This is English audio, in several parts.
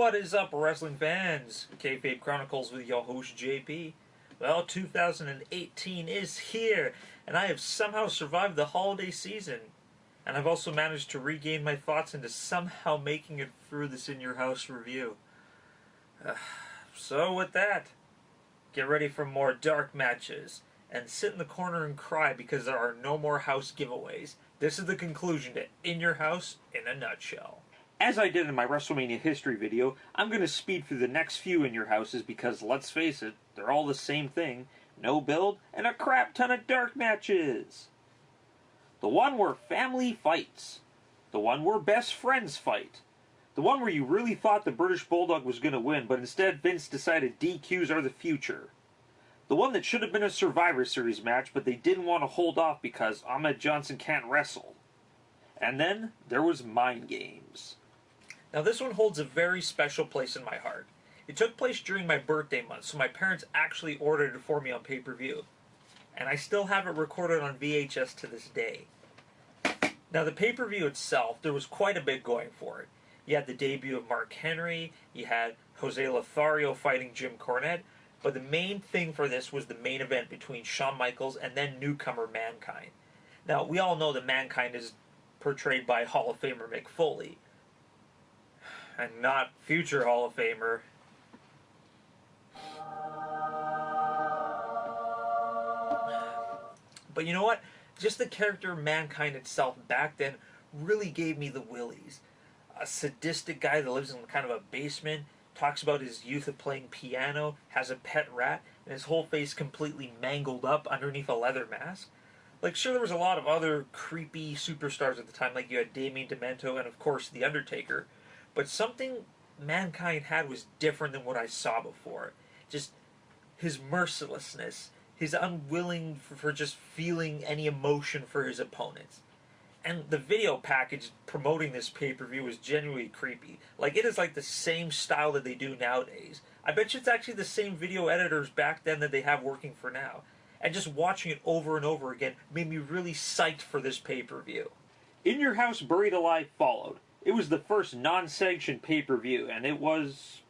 What is up, wrestling fans? Kayfabe Chronicles with your host, JP. Well, 2018 is here, and I have somehow survived the holiday season. And I've also managed to regain my thoughts into somehow making it through this In Your House review. So with that, get ready for more dark matches, and sit in the corner and cry because there are no more house giveaways. This is the conclusion to In Your House in a nutshell. As I did in my WrestleMania history video, I'm going to speed through the next few In Your Houses because, let's face it, they're all the same thing. No build, and a crap ton of dark matches. The one where family fights. The one where best friends fight. The one where you really thought the British Bulldog was going to win, but instead Vince decided DQs are the future. The one that should have been a Survivor Series match, but they didn't want to hold off because Ahmed Johnson can't wrestle. And then there was Mind Games. Now this one holds a very special place in my heart. It took place during my birthday month, so my parents actually ordered it for me on pay-per-view. And I still have it recorded on VHS to this day. Now the pay-per-view itself, there was quite a bit going for it. You had the debut of Mark Henry, you had Jose Lothario fighting Jim Cornette, but the main thing for this was the main event between Shawn Michaels and then newcomer Mankind. Now we all know that Mankind is portrayed by Hall of Famer Mick Foley, and not future Hall of Famer. But you know what? Just the character Mankind itself back then really gave me the willies. A sadistic guy that lives in kind of a basement, talks about his youth of playing piano, has a pet rat, and his whole face completely mangled up underneath a leather mask. Like, sure, there was a lot of other creepy superstars at the time, like you had Damien Demento and, of course, The Undertaker. But something Mankind had was different than what I saw before. Just his mercilessness, his unwilling for just feeling any emotion for his opponents. And the video package promoting this pay-per-view was genuinely creepy. Like, it is like the same style that they do nowadays. I bet you it's actually the same video editors back then that they have working for now. And just watching it over and over again made me really psyched for this pay-per-view. In Your House Buried Alive followed. It was the first non-sanctioned pay-per-view, and it was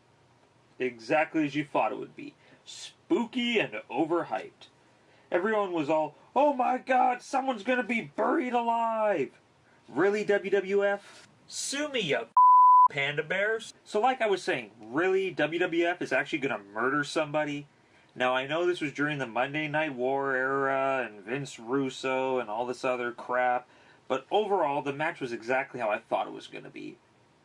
exactly as you thought it would be. Spooky and overhyped. Everyone was all, "Oh my god, someone's gonna be buried alive!" Really, WWF? Sue me, you panda bears. So like I was saying, really, WWF is actually gonna murder somebody? Now I know this was during the Monday Night War era, and Vince Russo, and all this other crap, but overall, the match was exactly how I thought it was gonna be.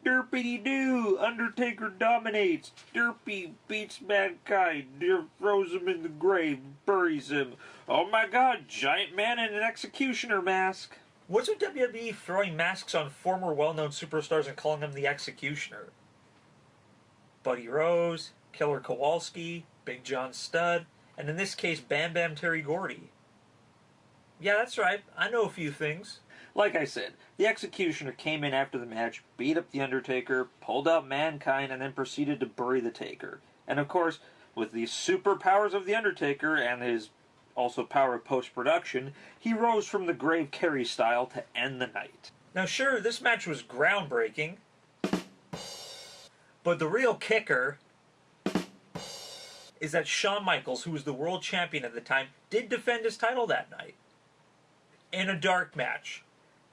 Derpity-doo! Undertaker dominates! Derpy beats Mankind! Throws him in the grave, buries him. Oh my god, giant man in an executioner mask! What's with WWE throwing masks on former well-known superstars and calling them the Executioner? Buddy Rose, Killer Kowalski, Big John Studd, and in this case, Bam Bam Terry Gordy. Yeah, that's right, I know a few things. Like I said, the Executioner came in after the match, beat up The Undertaker, pulled out Mankind, and then proceeded to bury the Taker. And of course, with the superpowers of The Undertaker and his also power of post-production, he rose from the grave Kerry style to end the night. Now sure, this match was groundbreaking, but the real kicker is that Shawn Michaels, who was the world champion at the time, did defend his title that night. In a dark match.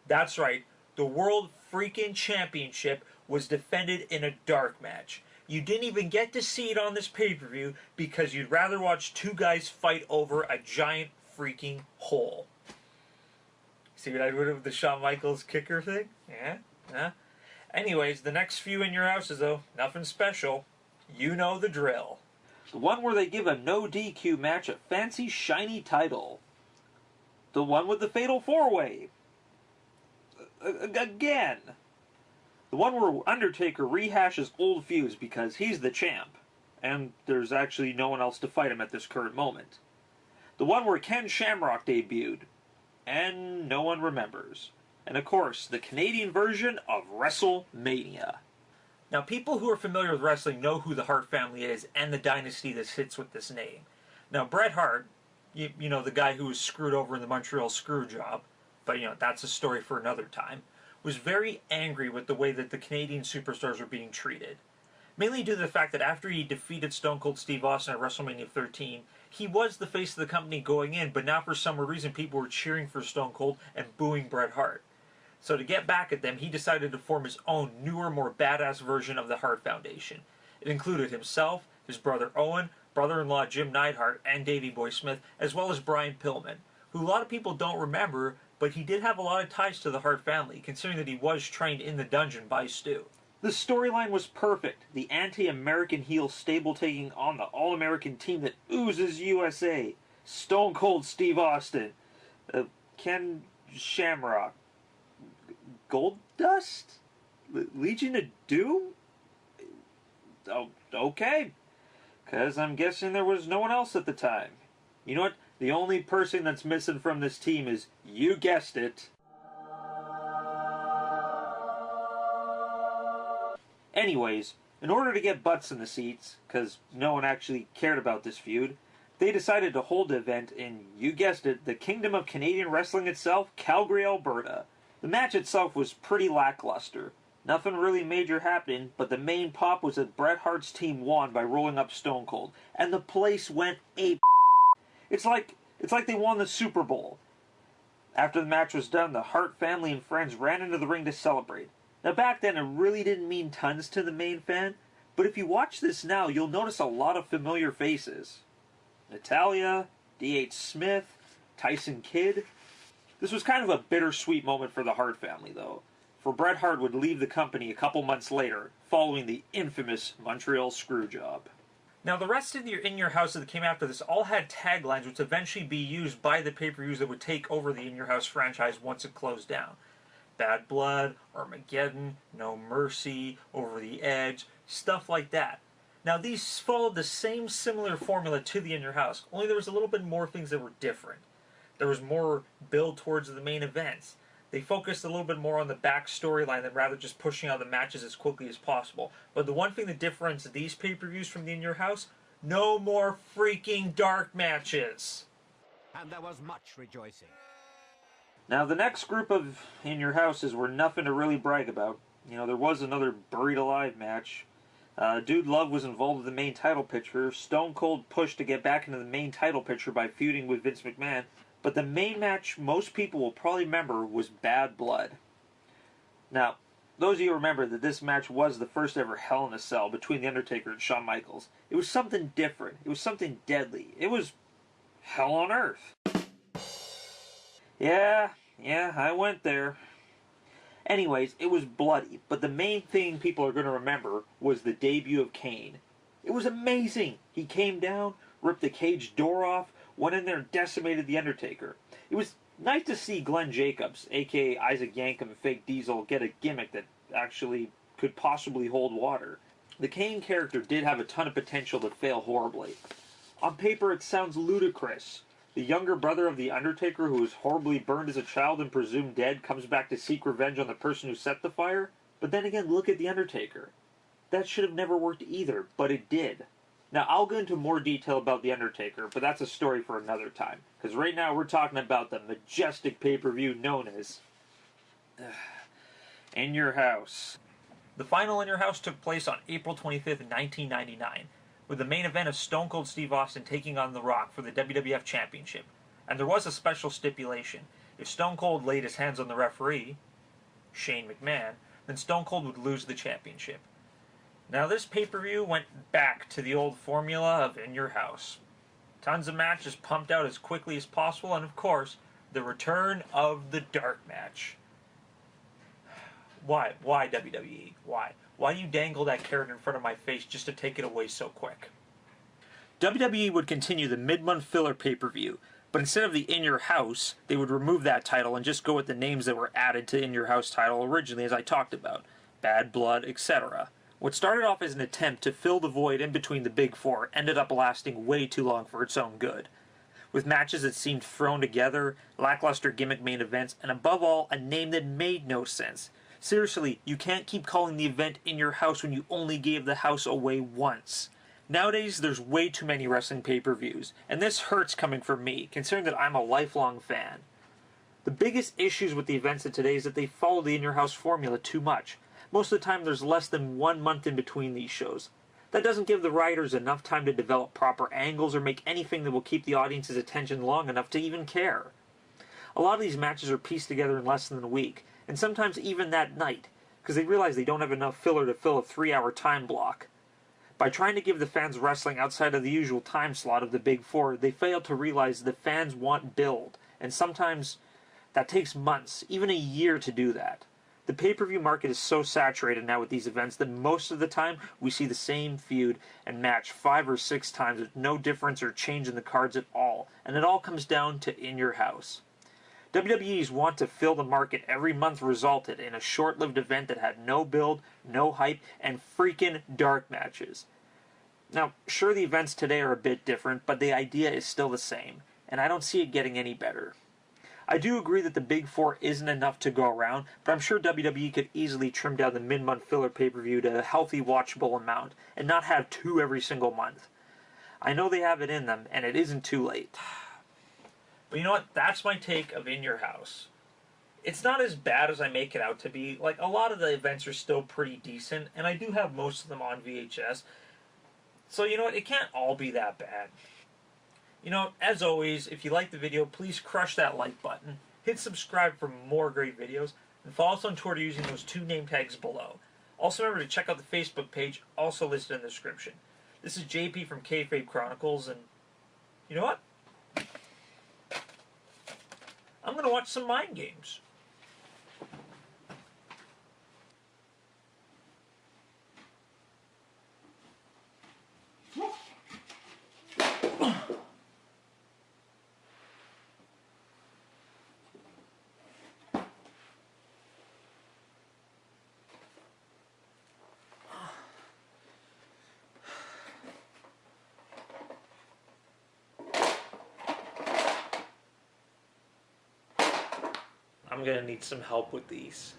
That's right, the World freaking Championship was defended in a dark match. You didn't even get to see it on this pay-per-view because you'd rather watch two guys fight over a giant freaking hole. See what I did with the Shawn Michaels kicker thing? Yeah? Huh? Anyways, the next few In Your Houses, though, nothing special. You know the drill. The one where they give a no DQ match a fancy shiny title. The one with the fatal four-way. Again. The one where Undertaker rehashes old feuds because he's the champ, and there's actually no one else to fight him at this current moment. The one where Ken Shamrock debuted, and no one remembers. And of course, the Canadian version of WrestleMania. Now, people who are familiar with wrestling know who the Hart family is and the dynasty that sits with this name. Now, Bret Hart, you know, the guy who was screwed over in the Montreal screw job, but you know, that's a story for another time, was very angry with the way that the Canadian superstars were being treated. mainly due to the fact that after he defeated Stone Cold Steve Austin at WrestleMania 13, he was the face of the company going in, but now for some reason people were cheering for Stone Cold and booing Bret Hart. So to get back at them, he decided to form his own newer, more badass version of the Hart Foundation. It included himself, his brother Owen, brother-in-law Jim Neidhart, and Davey Boy Smith, as well as Brian Pillman, who a lot of people don't remember, but he did have a lot of ties to the Hart family, considering that he was trained in the dungeon by Stu. The storyline was perfect. The anti-American heel stable taking on the all-American team that oozes USA. Stone Cold Steve Austin. Ken Shamrock. Goldust? Legion of Doom? Oh, okay. Because I'm guessing there was no one else at the time. You know what? The only person that's missing from this team is, you guessed it, anyways, in order to get butts in the seats, because no one actually cared about this feud, they decided to hold the event in, you guessed it, the Kingdom of Canadian Wrestling itself, Calgary, Alberta. The match itself was pretty lackluster. Nothing really major happening, but the main pop was that Bret Hart's team won by rolling up Stone Cold, and the place went ape. It's like they won the Super Bowl. After the match was done, the Hart family and friends ran into the ring to celebrate. Now back then, it really didn't mean tons to the main fan, but if you watch this now, you'll notice a lot of familiar faces. Natalya, D.H. Smith, Tyson Kidd. This was kind of a bittersweet moment for the Hart family, though, for Bret Hart would leave the company a couple months later, following the infamous Montreal Screwjob. Now, the rest of the In Your House that came after this all had taglines which would eventually be used by the pay-per-views that would take over the In Your House franchise once it closed down. Bad Blood, Armageddon, No Mercy, Over the Edge, stuff like that. Now, these followed the same similar formula to the In Your House, only there was a little bit more things that were different. There was more build towards the main events. They focused a little bit more on the back storyline than rather just pushing out the matches as quickly as possible. But the one thing that differentiates these pay-per-views from the In Your House, no more freaking dark matches. And there was much rejoicing. Now, the next group of In Your Houses were nothing to really brag about. You know, there was another Buried Alive match. Dude Love was involved with the main title picture. Stone Cold pushed to get back into the main title picture by feuding with Vince McMahon. But the main match most people will probably remember was Bad Blood. Now, those of you who remember that this match was the first ever Hell in a Cell between The Undertaker and Shawn Michaels. It was something different. It was something deadly. It was hell on earth. Yeah, I went there. Anyways, it was bloody, but the main thing people are going to remember was the debut of Kane. It was amazing. He came down, ripped the cage door off, went in there and decimated The Undertaker. It was nice to see Glenn Jacobs, a.k.a. Isaac Yankem and Fake Diesel, get a gimmick that actually could possibly hold water. The Kane character did have a ton of potential to fail horribly. On paper, it sounds ludicrous. The younger brother of The Undertaker, who was horribly burned as a child and presumed dead, comes back to seek revenge on the person who set the fire. But then again, look at The Undertaker. That should have never worked either, but it did. Now, I'll go into more detail about The Undertaker, but that's a story for another time. Because right now we're talking about the majestic pay-per-view known as In Your House. The final In Your House took place on April 25th, 1999, with the main event of Stone Cold Steve Austin taking on The Rock for the WWF Championship. And there was a special stipulation. If Stone Cold laid his hands on the referee, Shane McMahon, then Stone Cold would lose the championship. Now, this pay-per-view went back to the old formula of In Your House. Tons of matches pumped out as quickly as possible, and of course, the return of the dark match. Why? Why, WWE? Why? Why do you dangle that carrot in front of my face just to take it away so quick? WWE would continue the mid-month filler pay-per-view, but instead of the In Your House, they would remove that title and just go with the names that were added to In Your House title originally, as I talked about. Bad Blood, etc. What started off as an attempt to fill the void in between the big four ended up lasting way too long for its own good. With matches that seemed thrown together, lackluster gimmick main events, and above all, a name that made no sense. Seriously, you can't keep calling the event In Your House when you only gave the house away once. Nowadays, there's way too many wrestling pay-per-views, and this hurts coming from me, considering that I'm a lifelong fan. The biggest issues with the events of today is that they follow the In Your House formula too much. Most of the time there's less than 1 month in between these shows. That doesn't give the writers enough time to develop proper angles or make anything that will keep the audience's attention long enough to even care. A lot of these matches are pieced together in less than a week, and sometimes even that night, because they realize they don't have enough filler to fill a 3-hour time block. By trying to give the fans wrestling outside of the usual time slot of the Big Four, they fail to realize that fans want build, and sometimes that takes months, even a year to do that. The pay-per-view market is so saturated now with these events that most of the time we see the same feud and match 5 or 6 times with no difference or change in the cards at all, and it all comes down to in your house. WWE's want to fill the market every month resulted in a short-lived event that had no build, no hype, and freaking dark matches. Now, sure, the events today are a bit different, but the idea is still the same, and I don't see it getting any better. I do agree that the Big Four isn't enough to go around, but I'm sure WWE could easily trim down the mid-month filler pay-per-view to a healthy, watchable amount, and not have 2 every single month. I know they have it in them, and it isn't too late. But you know what? That's my take of In Your House. It's not as bad as I make it out to be. Like, a lot of the events are still pretty decent, and I do have most of them on VHS. So, you know what? It can't all be that bad. You know, as always, if you like the video, please crush that like button, hit subscribe for more great videos, and follow us on Twitter using those 2 name tags below. Also remember to check out the Facebook page, also listed in the description. This is JP from Kayfabe Chronicles, and you know what? I'm going to watch some Mind Games. I'm going to need some help with these.